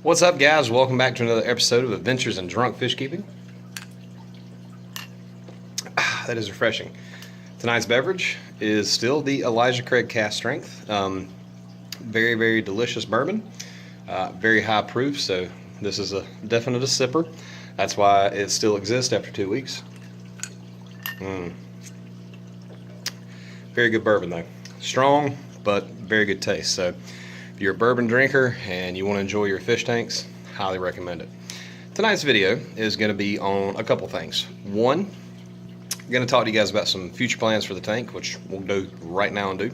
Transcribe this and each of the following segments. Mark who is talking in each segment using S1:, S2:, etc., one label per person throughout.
S1: What's up, guys? Welcome back to another episode of Adventures in Drunk Fish Keeping. That is refreshing. Tonight's beverage is still the Elijah Craig Cast Strength. Very, very delicious bourbon. Very high proof, so this is a definite sipper. That's why it still exists after 2 weeks. Very good bourbon, though. Strong, but very good taste. So if you're a bourbon drinker and you want to enjoy your fish tanks, highly recommend it. Tonight's video is going to be on a couple things. One, I'm going to talk to you guys about some future plans for the tank, which we'll do right now and do.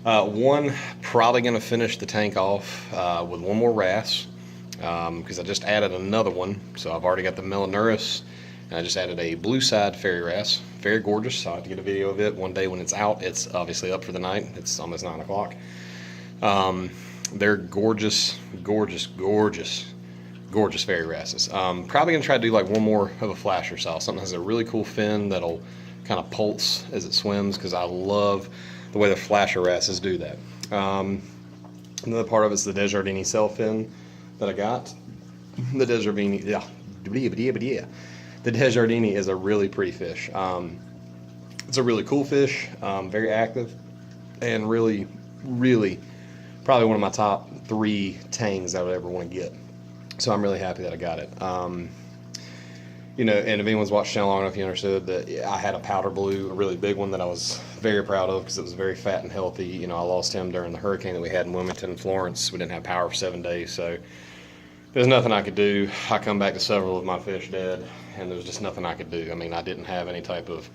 S1: One, probably going to finish the tank off with one more wrasse because I just added another one. So I've already got the Melanurus, and I just added a blue side fairy wrasse. Very gorgeous. I'll have to get a video of it one day when it's out. It's obviously up for the night. It's almost 9 o'clock. They're gorgeous, gorgeous, gorgeous, gorgeous fairy wrasses. Probably going to try to do like one more of a flasher style. Something that has a really cool fin that'll kind of pulse as it swims, because I love the way the flasher wrasses do that. Another part of it's the Desjardins sail fin that I got. The Desjardins, yeah. The Desjardins is a really pretty fish. It's a really cool fish, very active, and really, really probably one of my top 3 tangs I would ever want to get. So I'm really happy that I got it. You know, and if anyone's watched channel long enough, you understood that I had a powder blue, a really big one that I was very proud of because it was very fat and healthy. You know, I lost him during the hurricane that we had in Wilmington and Florence. We didn't have power for 7 days, so there's nothing I could do. I come back to several of my fish dead, and there was just nothing I could do. I mean, I didn't have any type of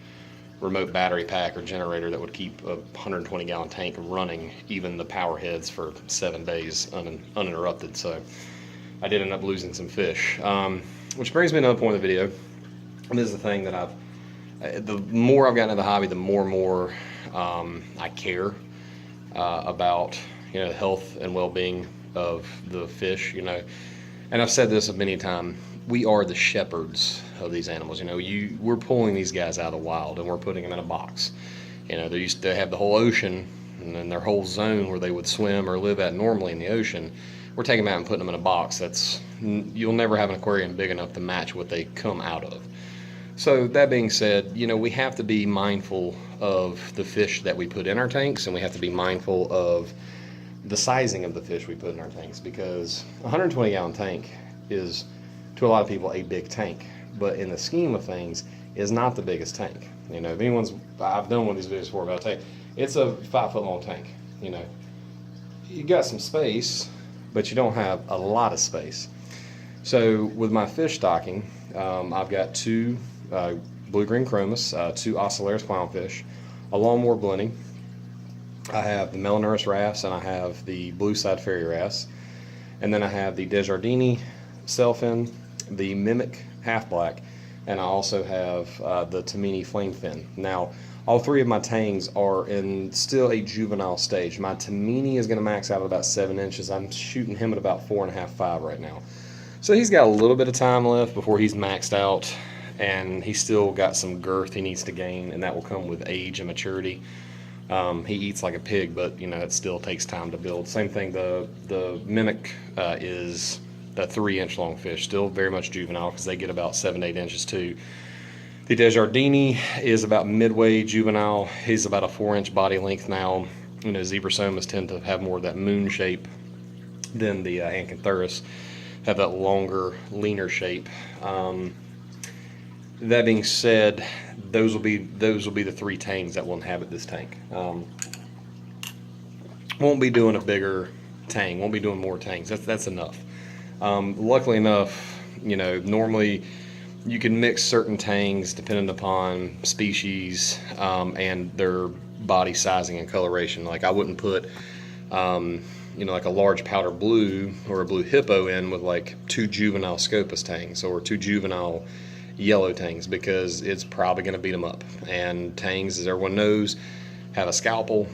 S1: remote battery pack or generator that would keep a 120-gallon tank running, even the power heads, for 7 days uninterrupted. So I did end up losing some fish, which brings me to another point of the video. And this is the thing that the more I've gotten into the hobby, the more and more I care about, you know, the health and well-being of the fish, you know. And I've said this many times, we are the shepherds of these animals. You know, we're pulling these guys out of the wild and we're putting them in a box. You know, they have the whole ocean and then their whole zone where they would swim or live at normally in the ocean. We're taking them out and putting them in a box. You'll never have an aquarium big enough to match what they come out of. So that being said, you know, we have to be mindful of the fish that we put in our tanks, and we have to be mindful of the sizing of the fish we put in our tanks, because a 120-gallon tank is, to a lot of people, a big tank, but in the scheme of things is not the biggest tank. You know, if I've done one of these videos before about a tank. It's a 5-foot long tank. You know, you got some space, but you don't have a lot of space. So with my fish stocking, I've got 2 blue-green chromis, 2 Ocellaris clownfish, a lawnmower blending. I have the Melanurus wrasse, and I have the blue side fairy wrasse, and then I have the Desjardins sailfin, the Mimic half black, and I also have the Tamini flame fin. Now, all 3 of my tangs are in still a juvenile stage. My Tamini is going to max out at about 7 inches. I'm shooting him at about 4.5, 5 right now. So he's got a little bit of time left before he's maxed out, and he's still got some girth he needs to gain, and that will come with age and maturity. He eats like a pig, but you know, it still takes time to build. Same thing, the Mimic is the 3-inch long fish, still very much juvenile because they get about 7 to 8 inches too. The Desjardins is about midway juvenile. He's about a 4-inch body length now. You know, Zebrasomas tend to have more of that moon shape than the Ancanthurus, have that longer, leaner shape. That being said, those will be the 3 tangs that will inhabit this tank. Won't be doing a bigger tang. Won't be doing more tangs. That's enough. Luckily enough, you know, normally you can mix certain tangs depending upon species and their body sizing and coloration. Like I wouldn't put, you know, like a large powder blue or a blue hippo in with like 2 juvenile Scopus tangs or 2 juvenile yellow tangs, because it's probably going to beat them up. And tangs, as everyone knows, have a scalpel,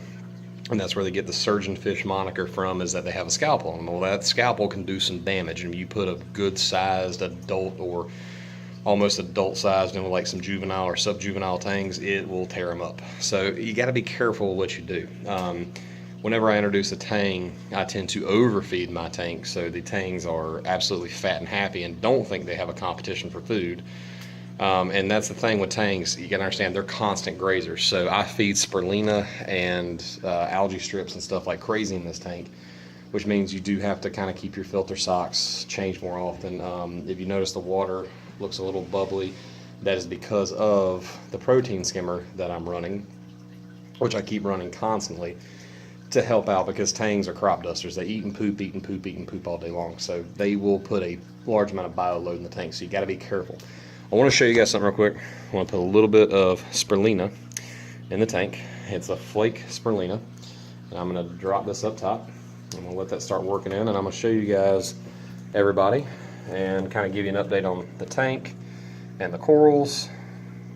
S1: and that's where they get the surgeon fish moniker from, is that they have a scalpel on them. Well, that scalpel can do some damage, and if you put a good sized adult or almost adult sized into like some juvenile or sub-juvenile tangs, it will tear them up. So you got to be careful what you do. whenever I introduce a tang, I tend to overfeed my tank, so the tangs are absolutely fat and happy and don't think they have a competition for food. And that's the thing with tangs, you gotta understand they're constant grazers. So I feed spirulina and algae strips and stuff like crazy in this tank, which means you do have to kind of keep your filter socks changed more often. If you notice the water looks a little bubbly, that is because of the protein skimmer that I'm running, which I keep running constantly to help out, because tangs are crop dusters. They eat and poop, eat and poop, eat and poop all day long. So they will put a large amount of bio load in the tank. So you got to be careful. I want to show you guys something real quick. I want to put a little bit of spirulina in the tank. It's a flake spirulina. And I'm going to drop this up top. I'm going to let that start working in, and I'm going to show you guys, everybody, and kind of give you an update on the tank and the corals.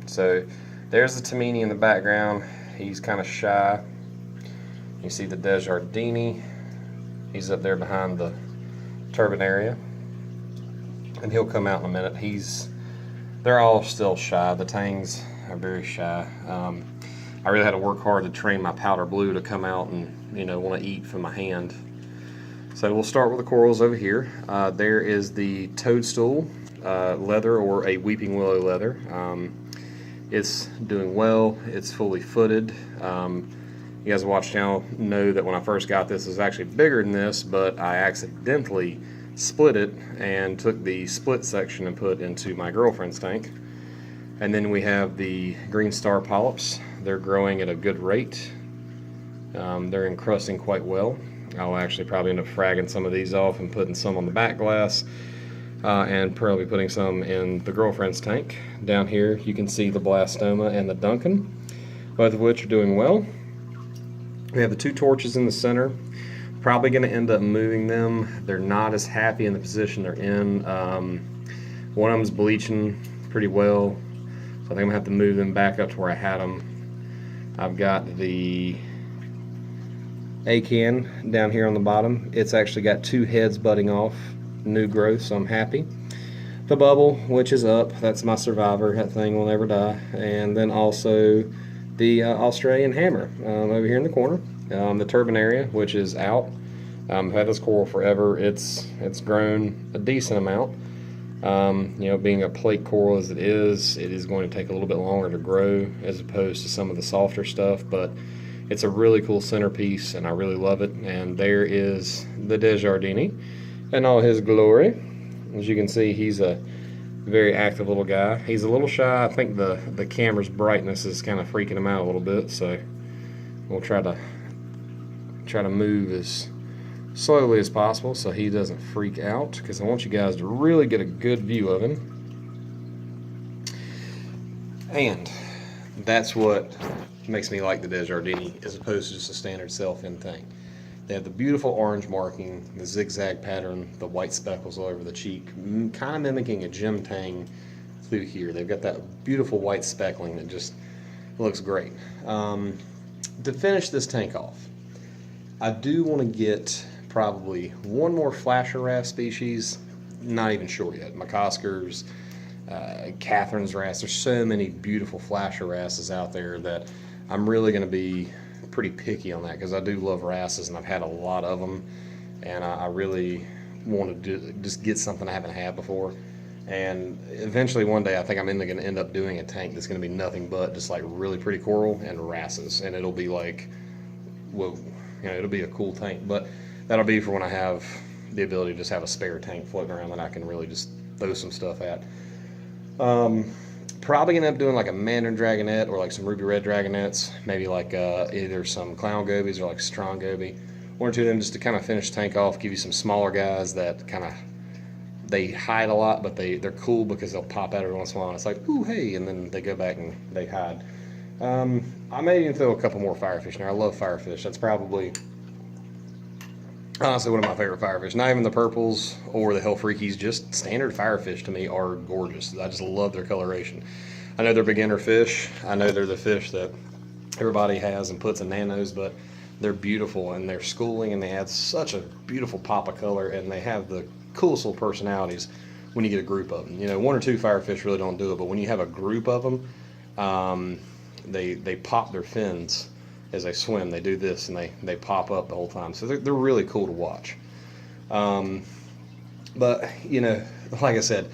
S1: So there's the Tamini in the background. He's kind of shy. You see the Desjardini. He's up there behind the turbine area, and he'll come out in a minute. They're all still shy. The tangs are very shy. I really had to work hard to train my powder blue to come out and want to eat from my hand. So we'll start with the corals over here. There is the toadstool leather, or a weeping willow leather. It's doing well. It's fully footed. You guys who watch the channel know that when I first got this, it was actually bigger than this, but I accidentally split it and took the split section and put into my girlfriend's tank. And then we have the green star polyps. They're growing at a good rate. They're encrusting quite well. I'll actually probably end up fragging some of these off and putting some on the back glass, and probably putting some in the girlfriend's tank. Down here you can see the blastoma and the Duncan, both of which are doing well. We have the two torches in the center. Probably going to end up moving them. They're not as happy in the position they're in. One of them's bleaching pretty well, so I think I'm going to have to move them back up to where I had them. I've got the acan down here on the bottom. It's actually got two heads budding off, new growth, so I'm happy. The bubble, which is up, that's my survivor. That thing will never die. And then also the Australian hammer over here in the corner. The turbine area, which is out. I've had this coral forever. It's grown a decent amount. Being a plate coral as it is going to take a little bit longer to grow as opposed to some of the softer stuff, but it's a really cool centerpiece and I really love it. And there is the Desjardini in all his glory. As you can see, he's a very active little guy. He's a little shy. I think the camera's brightness is kind of freaking him out a little bit, so we'll try to move as slowly as possible so he doesn't freak out, because I want you guys to really get a good view of him. And that's what makes me like the Desjardini as opposed to just a standard self-in thing. They have the beautiful orange marking, the zigzag pattern, the white speckles all over the cheek, kind of mimicking a gem tang through here. They've got that beautiful white speckling that just looks great. To finish this tank off, I do want to get probably one more flasher wrasse species. Not even sure yet. McCoskers, Catherine's wrasse. There's so many beautiful flasher wrasses out there that I'm really going to be pretty picky on that, because I do love wrasses and I've had a lot of them, and I really want to just get something I haven't had before. And eventually one day I think I'm going to end up doing a tank that's going to be nothing but just like really pretty coral and wrasses, and it'll be like, whoa, it'll be a cool tank. But that'll be for when I have the ability to just have a spare tank floating around that I can really just throw some stuff at. Probably gonna end up doing like a mandarin dragonette or like some ruby red dragonettes, maybe like either some clown gobies or like strong goby, one or two of them, just to kind of finish the tank off, give you some smaller guys that kind of, they hide a lot, but they're cool because they'll pop out every once in a while and it's like, ooh, hey, and then they go back and they hide. I may even throw a couple more firefish in there. I love firefish. That's probably honestly one of my favorite firefish. Not even the purples or the hell freakies, just standard firefish to me are gorgeous. I just love their coloration. I know they're beginner fish. I know they're the fish that everybody has and puts in nanos, but they're beautiful and they're schooling and they add such a beautiful pop of color, and they have the coolest little personalities when you get a group of them. One or two firefish really don't do it, but when you have a group of them, they pop their fins as they swim. They do this and they pop up the whole time. So they're really cool to watch. But, you know, like I said,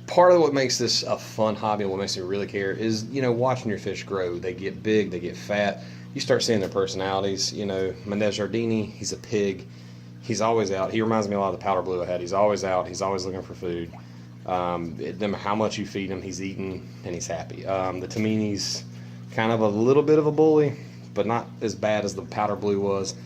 S1: part of what makes this a fun hobby and what makes me really care is, you know, watching your fish grow. They get big, they get fat. You start seeing their personalities. You know, my Jardini, he's a pig. He's always out. He reminds me a lot of the powder blue I had. He's always out. He's always looking for food. It doesn't matter how much you feed him, he's eating and he's happy. The Tamini's kind of a little bit of a bully, but not as bad as the powder blue was.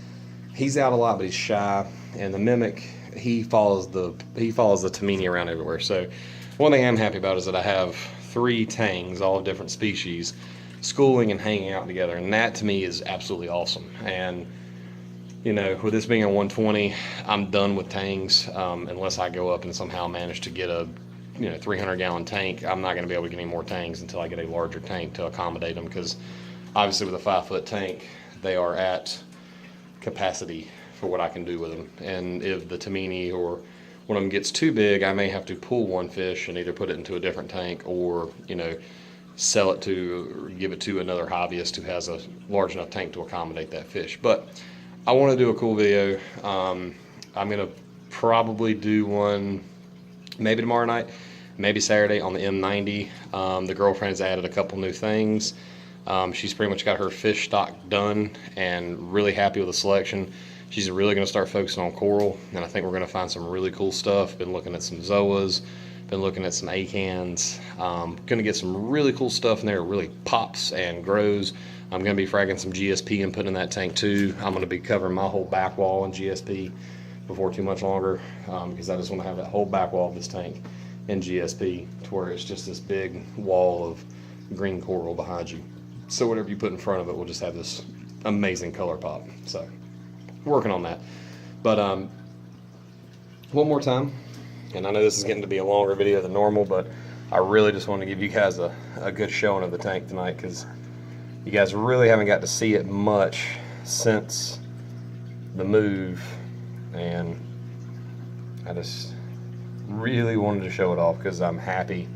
S1: He's out a lot, but he's shy. And the Mimic, he follows the Tamini around everywhere. So one thing I'm happy about is that I have 3 Tangs, all different species, schooling and hanging out together, and that to me is absolutely awesome. And you know, with this being a 120, I'm done with Tangs unless I go up and somehow manage to get a 300-gallon tank. I'm not going to be able to get any more Tangs until I get a larger tank to accommodate them, because obviously with a 5-foot tank, they are at capacity for what I can do with them. And if the Tamini or one of them gets too big, I may have to pull one fish and either put it into a different tank or, you know, sell it to or give it to another hobbyist who has a large enough tank to accommodate that fish. But I want to do a cool video. I'm going to probably do one maybe tomorrow night, maybe Saturday on the M90. The girlfriend's added a couple new things. She's pretty much got her fish stock done and really happy with the selection. She's really going to start focusing on coral, and I think we're going to find some really cool stuff. Been looking at some Zoas, been looking at some Acans. Going to get some really cool stuff in there. It really pops and grows. I'm going to be fragging some GSP and putting in that tank too. I'm going to be covering my whole back wall in GSP before too much longer, because I just want to have that whole back wall of this tank in GSP to where it's just this big wall of green coral behind you. So whatever you put in front of it will just have this amazing color pop. So working on that. But one more time, and I know this is getting to be a longer video than normal, but I really just want to give you guys a good showing of the tank tonight, because you guys really haven't got to see it much since the move, and I just really wanted to show it off because I'm happy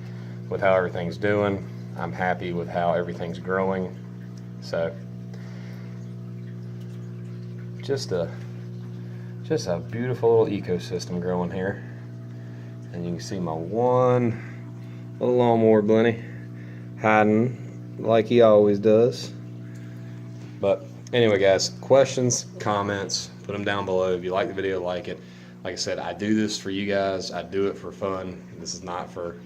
S1: with how everything's doing. I'm happy with how everything's growing. So just a beautiful little ecosystem growing here. And you can see my one little lawnmower bunny hiding like he always does. But anyway, guys, questions, comments, put them down below. If you like the video, like it. Like I said, I do this for you guys. I do it for fun. This is not for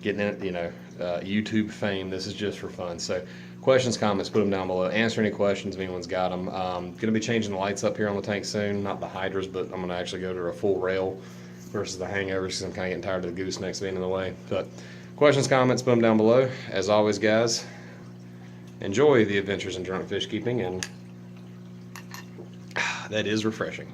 S1: getting in, YouTube fame. This is just for fun. So questions, comments, put them down below. Answer any questions if anyone's got them. Going to be changing the lights up here on the tank soon. Not the hydras, but I'm going to actually go to a full rail versus the hangovers, because I'm kind of getting tired of the goosenecks being in the way. But questions, comments, put them down below. As always, guys, enjoy the adventures in drunk fish keeping, and that is refreshing.